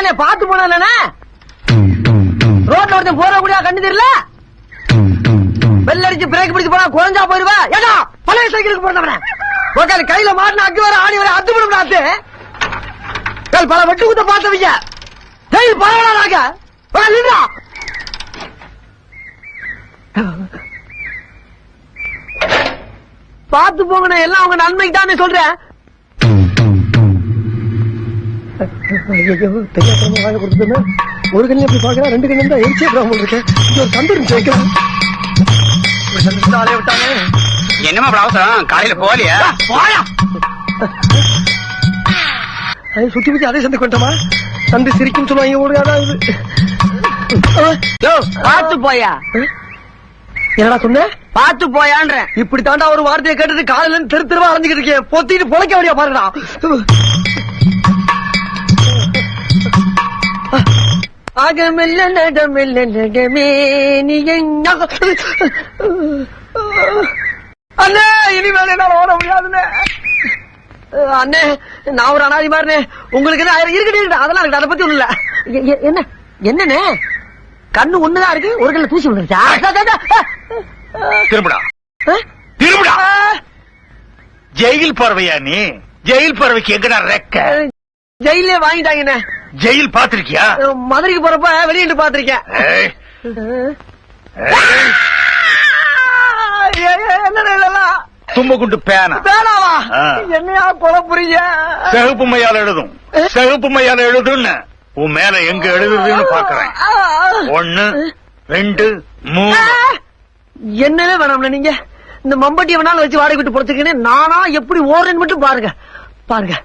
என்ன பாத்து போனா ரோட்ல ஒருத்தன் போற முடியா கண்ணு தெரியல பெல் அடிச்சு பிரேக் பிடிச்சு போனா குறைஞ்சா போயிருவா ஏடா பழைய சைக்கிளுக்கு போறவன கையில மாட்டின அக்கு வர ஆணி வர அத்து விடும் நாத்து பல வெட்டு குத்த பார்த்தவங்க பரவாயில்ல பாத்து போங்க எல்லாம் அவங்க நன்மைக்கு தானே சொல்றேன். ஒரு கண்ணு எப்படி பாக்குறா ரெண்டு கண்ணு தான் எரிச்சே இருக்கேன். ஒரு தந்தூர் சேர்க்கிறேன் விட்டாங்க. என்னமா அவசரம் காலையில போலியா போயா சுத்தி சுத்தி அதே சந்தை கொண்டமா சந்தை சிரிக்கும் சொல்லுவாங்க. ஓடுகாதான் பாத்து போயா என்னடா சொன்ன பாத்து போயான்ற இப்படி தாண்டா ஒரு வார்த்தையை கேட்டுட்டு காலையில தெரு தெருவா அலைஞ்சுக்கிட்டு இருக்கேன். பொத்திட்டு பொழைக்க வழியா பாருடா. ஆகமில்ல நடமில்ல நடமே நீ அண்ணே இனிமேல் என்ன ஓட முடியாதுன்னு அண்ணே நான் ஒரு அனாதி மாதிரினே உங்களுக்கு என்ன இருக்கட்டும் அதெல்லாம் இருக்கு. அதை பத்தி ஒண்ணு இல்ல. என்ன என்னண்ணே கண்ணு ஒண்ணுதான் இருக்கு ஒரு கல்ல தூசி விழுந்துருச்சா? திரும்புடா திரும்புடா. ஜெயில் பறவையா நீ? ஜெயில் பறவைக்கு எங்கடா ரெக்க? ஜெயிலே வாங்கிட்டாங்கண்ணே. ஜெயில் பாத்திருக்கியா? மதுரைக்கு போறப்ப வெளியிட்டு பாத்திருக்கேன். தும்பகுண்டு பேனா பேனாவா? என்னையா கொலை புரிய? சிகப்பு மையால எழுதும். சிகப்பு மையால எழுதுன்னு உன் மேல எங்க எழுதுறதுன்னு பாக்குறேன். 1 2 3. என்னவே வேணாம்ல நீங்க இந்த மம்பட்டி வேணாலும் வச்சு வாடகை விட்டு பொறுத்துக்கேன்னு நானா எப்படி ஓடுறேன்னு மட்டும் பாருங்க பாருங்க.